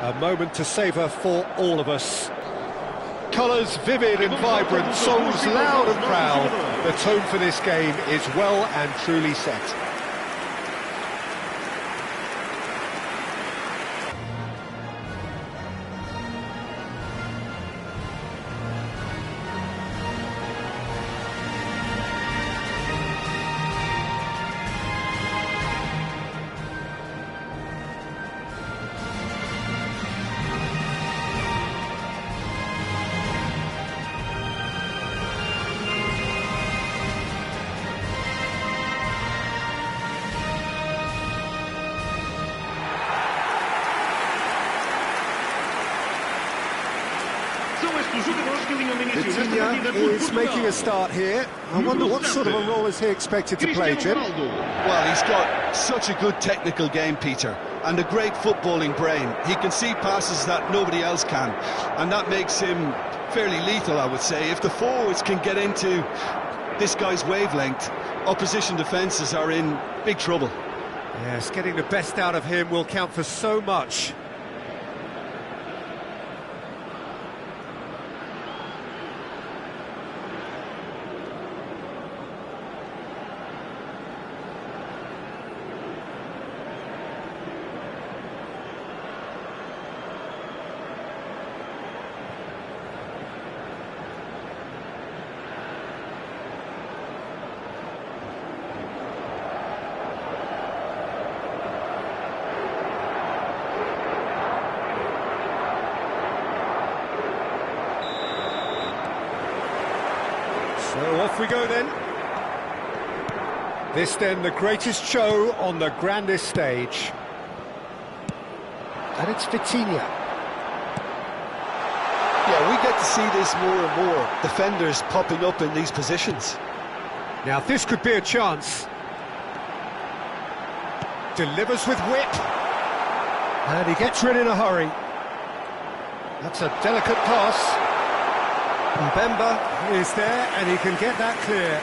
A moment to savour for all of us. Colours vivid and vibrant, songs loud and proud. The tone for this game is well and truly set. Vitinha is making a start here. I wonder what sort of a role is he expected to play, Jim? Well, he's got such a good technical game, Peter, and a great footballing brain. He can see passes that nobody else can, and that makes him fairly lethal, I would say. If the forwards can get into this guy's wavelength, opposition defences are in big trouble. Yes, getting the best out of him will count for so much. So off we go then. This then the greatest show on the grandest stage. And it's Vitinha. Yeah, we get to see this more and more. Defenders popping up in these positions. Now this could be a chance. Delivers with whip. And he gets rid in a hurry. That's a delicate pass. Mbemba is there and he can get that clear.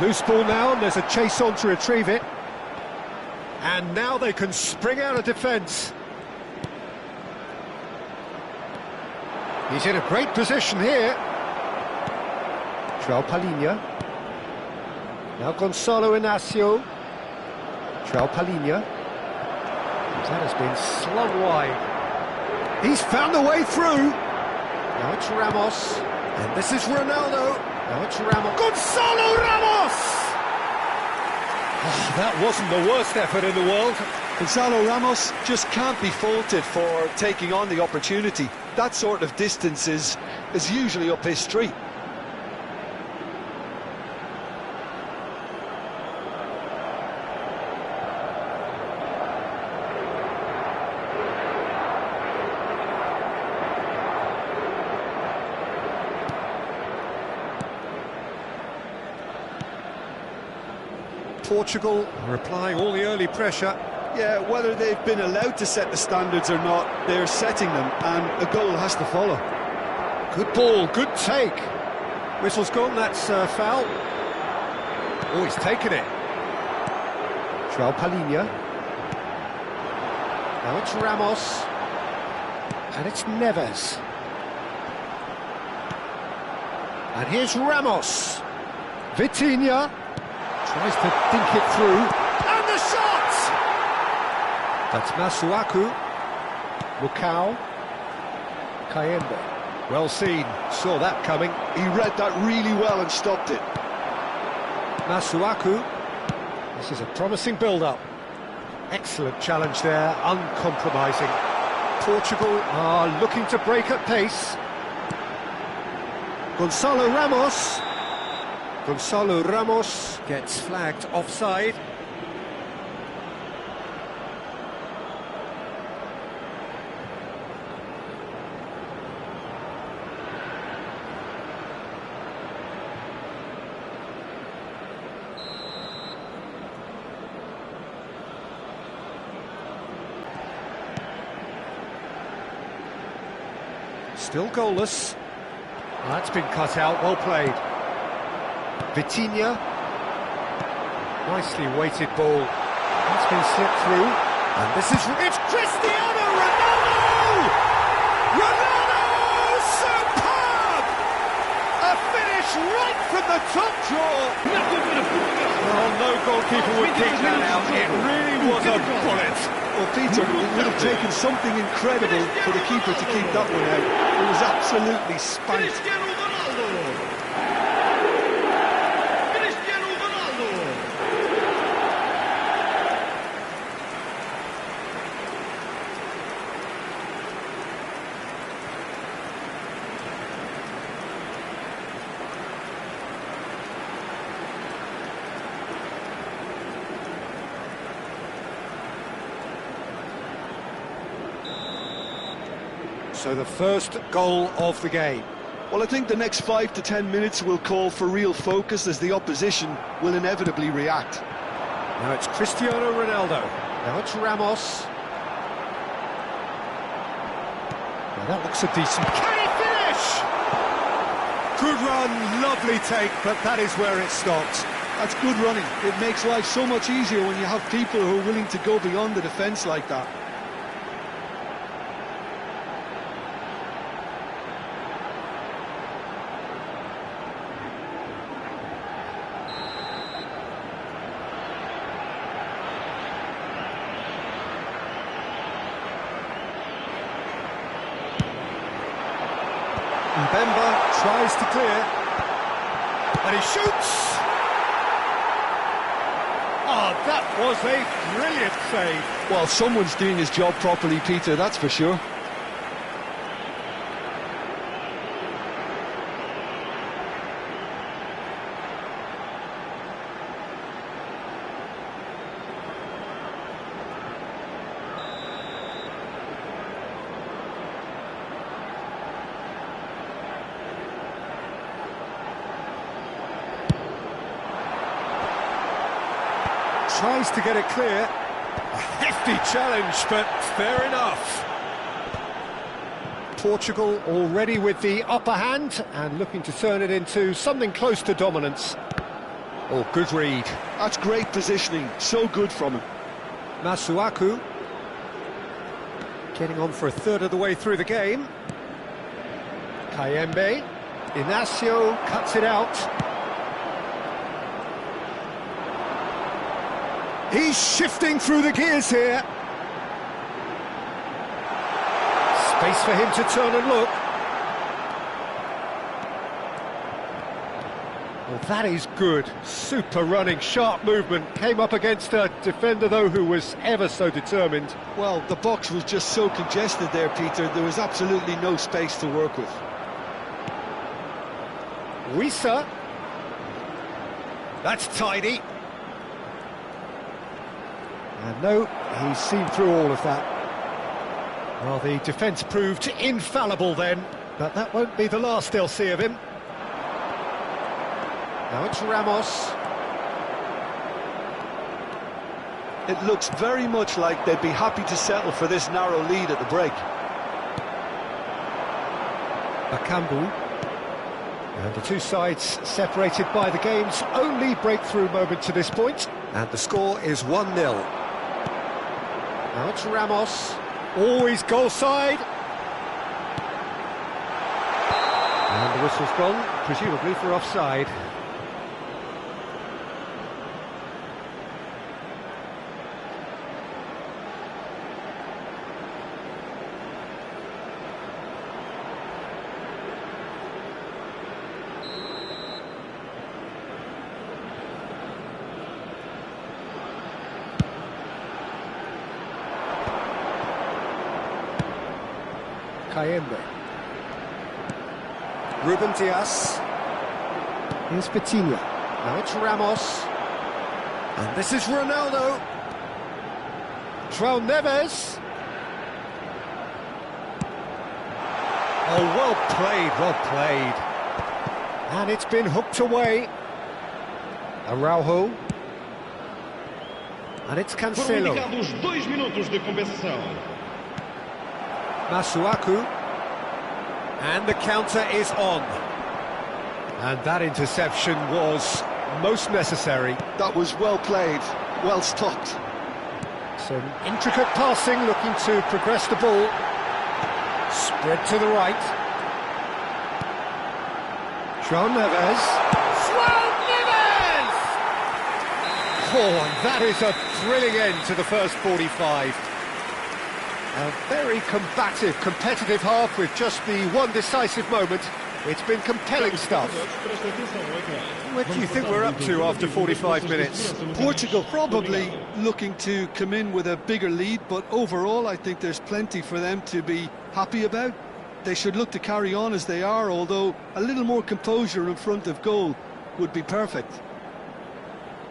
Loose ball now, and there's a chase on to retrieve it. And now they can spring out of defence. He's in a great position here. João Palhinha. Now Gonçalo Inácio. João Palhinha. That has been slung wide. He's found a way through. Now it's Ramos. And this is Ronaldo. Now it's Ramos. Gonçalo Ramos! Oh, that wasn't the worst effort in the world. Gonçalo Ramos just can't be faulted for taking on the opportunity. That sort of distance is usually up his street. Portugal are applying all the early pressure. Yeah, whether they've been allowed to set the standards or not, they're setting them, and a goal has to follow. Good ball, good take. Whistle's gone, that's foul. Oh, he's taken it. João Palhinha. Now it's Ramos. And it's Neves. And here's Ramos. Vitinha. Tries to think it through. And the shot! That's Masuaku. Mukau. Kayembe. Well seen. Saw that coming. He read that really well and stopped it. Masuaku. This is a promising build-up. Excellent challenge there, uncompromising. Portugal are looking to break at pace. Gonçalo Ramos. Gonçalo Ramos gets flagged offside. Still goalless. That's been cut out, well played. Vitinha. Nicely weighted ball. That's been slipped through. And this is... It's Cristiano Ronaldo! Ronaldo! Superb! A finish right from the top draw. Well, no goalkeeper would kick that out. It really was a bullet. Well, Peter, it would have taken something incredible for the keeper to keep that one out. It was absolutely spanked. So the first goal of the game. Well, I think the next 5 to 10 minutes will call for real focus as the opposition will inevitably react. Now it's Cristiano Ronaldo. Now it's Ramos. Now that looks a decent... Can he finish? Good run, lovely take, but that is where it stopped. That's good running. It makes life so much easier when you have people who are willing to go beyond the defence like that. Mbemba tries to clear, and he shoots! Oh, that was a brilliant save. Well, someone's doing his job properly, Peter, that's for sure. Tries to get it clear. A hefty challenge, but fair enough. Portugal already with the upper hand and looking to turn it into something close to dominance. Oh, good read. That's great positioning, so good from him. Masuaku getting on for a third of the way through the game. Kayembe. Inacio cuts it out. He's shifting through the gears here. Space for him to turn and look. Well, that is good. Super running, sharp movement. Came up against a defender, though, who was ever so determined. Well, the box was just so congested there, Peter. There was absolutely no space to work with. Wissa. That's tidy. And no, he's seen through all of that. Well, the defence proved infallible then, but that won't be the last they'll see of him. Now it's Ramos. It looks very much like they'd be happy to settle for this narrow lead at the break. Bakambu. And the two sides separated by the game's only breakthrough moment to this point. And the score is 1-0. Now it's Ramos, always goal side. And the whistle's gone, presumably for offside. Kayembe. Ruben Dias. Here's Vitinha. Now it's Ramos. And this is Ronaldo. João Neves. Oh, well played, well played. And it's been hooked away. Araujo. And it's Cancelo. Masuaku. And the counter is on. And that interception was most necessary. That was well played, well stopped. Some intricate passing, looking to progress the ball. Spread to the right. João Neves. João Neves! Oh, and that is a thrilling end to the first 45. A very combative, competitive half with just the one decisive moment. It's been compelling stuff. What do you think we're up to after 45 minutes? Portugal probably looking to come in with a bigger lead, but overall I think there's plenty for them to be happy about. They should look to carry on as they are, although a little more composure in front of goal would be perfect.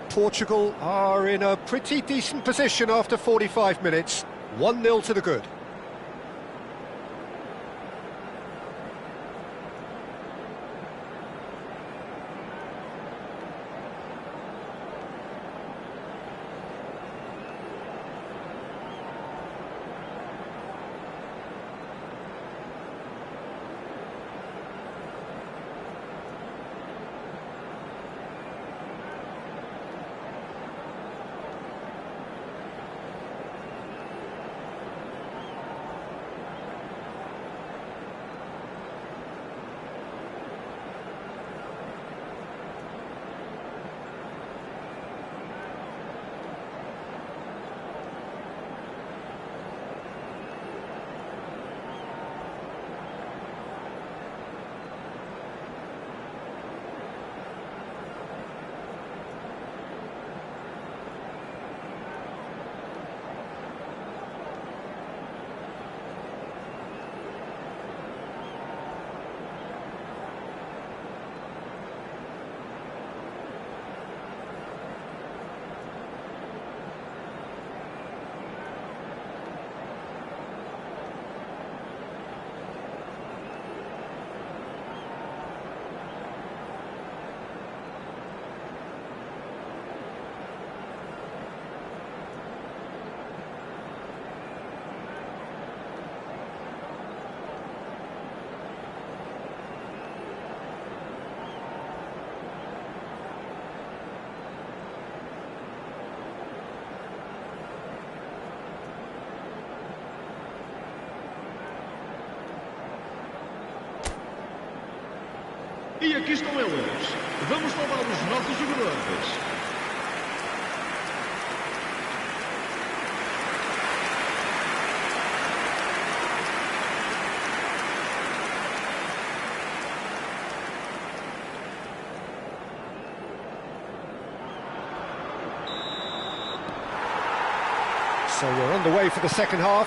Portugal are in a pretty decent position after 45 minutes. 1-0 to the good. E aqui estão eles. Vamos falar dos nossos jogadores. So we're on the way for the second half.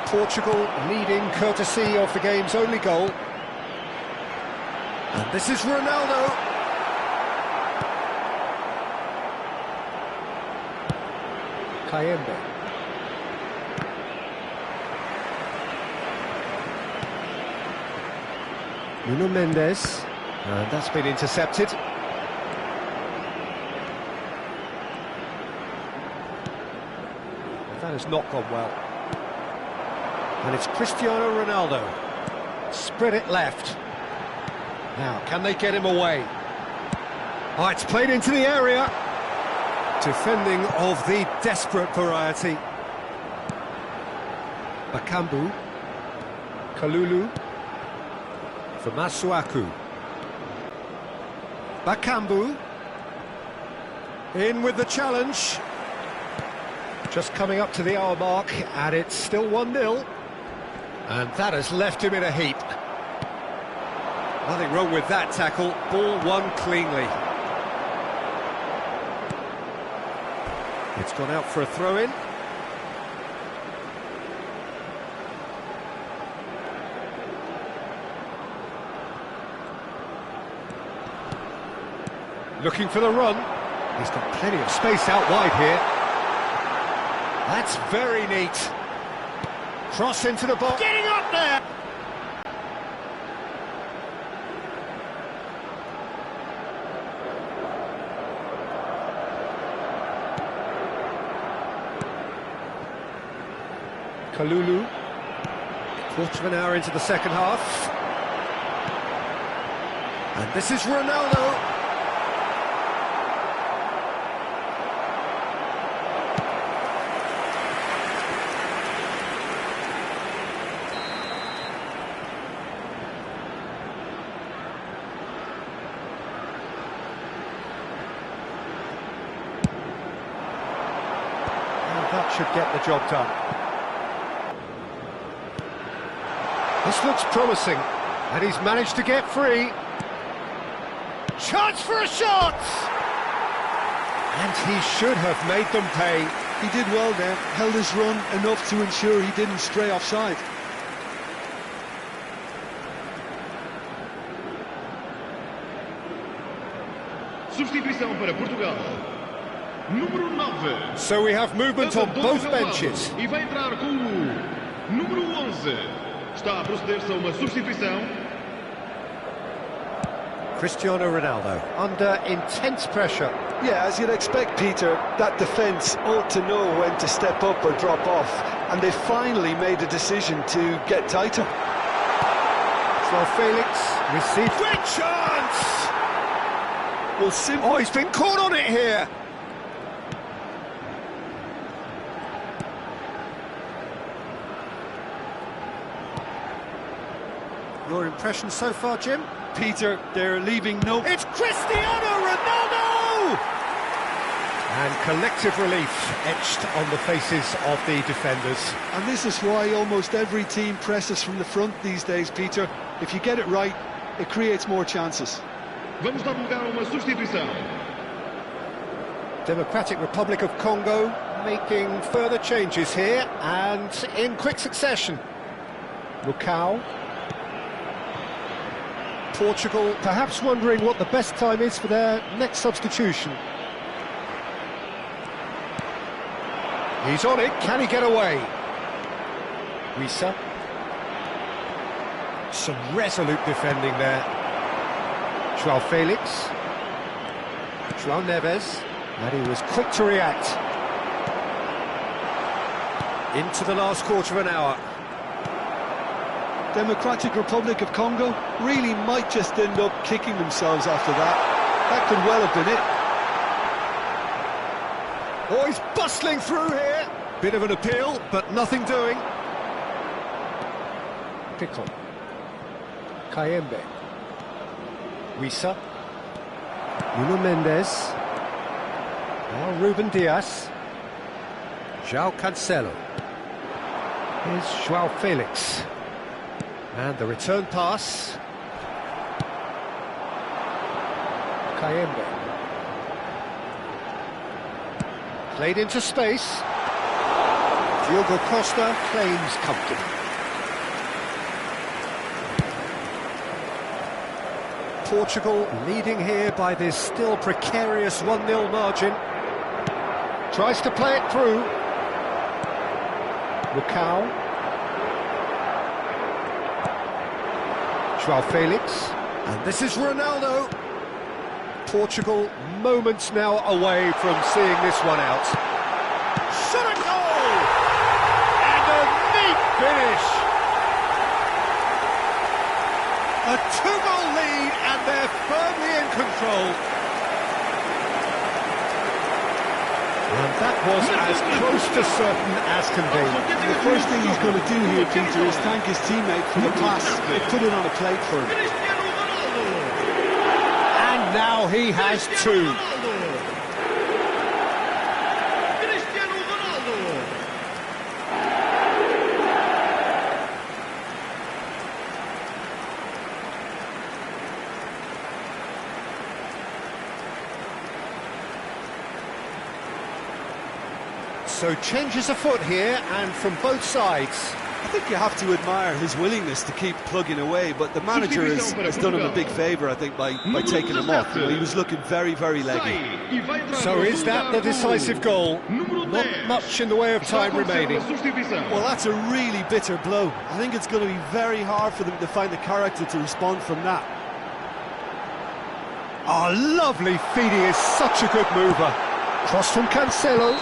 Portugal leading courtesy of the game's only goal. And this is Ronaldo. Kayembe. Nuno Mendes. And that's been intercepted. That has not gone well. And it's Cristiano Ronaldo. Spread it left. Now, can they get him away? Oh, it's played into the area. Defending of the desperate variety. Bakambu. Kalulu. For Masuaku. Bakambu. In with the challenge. Just coming up to the hour mark, and it's still 1-0. And that has left him in a heap. Nothing wrong with that tackle, ball won cleanly. It's gone out for a throw-in. Looking for the run. He's got plenty of space out wide here. That's very neat. Cross into the box. Getting up there! Kalulu. Quarter of an hour into the second half. And this is Ronaldo. That should get the job done. This looks promising, and he's managed to get free. Chance for a shot! And he should have made them pay. He did well there, held his run enough to ensure he didn't stray offside. Substituição para Portugal. Número 9. So we have movement on both benches. E vai entrar com o número 11. Está a proceder-se a uma substituição. Cristiano Ronaldo under intense pressure. Yeah, as you'd expect, Peter, that defence ought to know when to step up or drop off, and they finally made a decision to get tighter. So Felix receives great chance. Well, he's been caught on it here. Your impression so far, Jim? Peter, they're leaving no... It's Cristiano Ronaldo! And collective relief etched on the faces of the defenders. And this is why almost every team presses from the front these days, Peter. If you get it right, it creates more chances. Vamos dar lugar a uma substituição. Democratic Republic of Congo making further changes here, and in quick succession. Lucao. Portugal perhaps wondering what the best time is for their next substitution. He's on it, can he get away? Wissa. Some resolute defending there. João Felix. João Neves. And he was quick to react. Into the last quarter of an hour. Democratic Republic of Congo really might just end up kicking themselves after that. That could well have been it. Oh, he's bustling through here. Bit of an appeal, but nothing doing. Pickle. Kayembe. Wissa. Nuno Mendes. Now Ruben Dias. João Cancelo. Here's João Felix. And the return pass. Kayembe. Played into space. Diogo Costa claims comfortably. Portugal leading here by this still precarious 1-0 margin. Tries to play it through. Lucao. João Felix, and this is Ronaldo. Portugal moments now away from seeing this one out. Shot a goal! And a neat finish! A 2-goal lead, and they're firmly in control. And that was as close to certain as can be. The first thing he's going to do here, Peter, is thank his teammate for the pass. They put it on a plate for him. And now he has two. So changes afoot here, and from both sides. I think you have to admire his willingness to keep plugging away, but the manager has done him a big favour, I think, by taking him off. You know, he was looking very, very leggy. So is that the decisive goal? Not much in the way of time remaining. Well, that's a really bitter blow. I think it's going to be very hard for them to find the character to respond from that. Oh, lovely feed, he is such a good mover. Cross from Cancelo.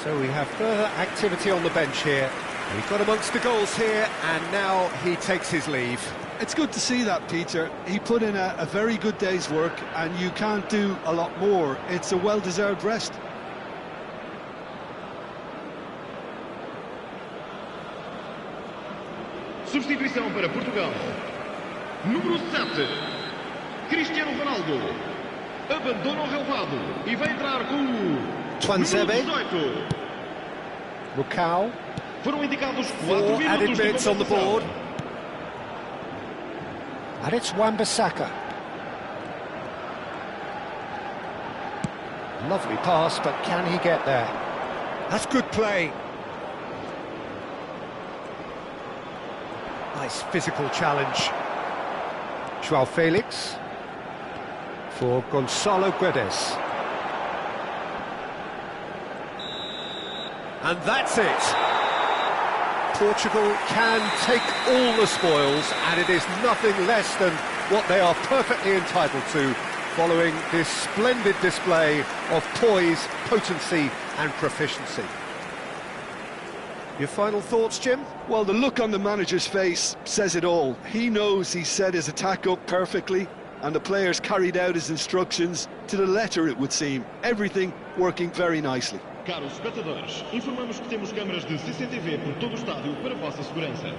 So we have further activity on the bench here. He got amongst the goals here, and now he takes his leave. It's good to see that, Peter. He put in a very good day's work, and you can't do a lot more. It's a well-deserved rest. Substituição para Portugal. Número 7. Cristiano Ronaldo. Abandona o relvado e vai entrar com o Tuanzebe. número 18. Mukau. Foram indicados 4 4 minutos added de minutes on the compensação. board. And it's Wan-Bissaka. Lovely pass, but can he get there? That's good play. Nice physical challenge. Joao Felix for Gonzalo Guedes. And that's it. Portugal can take all the spoils, and it is nothing less than what they are perfectly entitled to, following this splendid display of poise, potency and proficiency. Your final thoughts, Jim? Well, the look on the manager's face says it all. He knows he set his attack up perfectly, and the players carried out his instructions to the letter, it would seem. Everything working very nicely. Caros espectadores, informamos que temos câmaras de CCTV por todo o estádio para vossa segurança.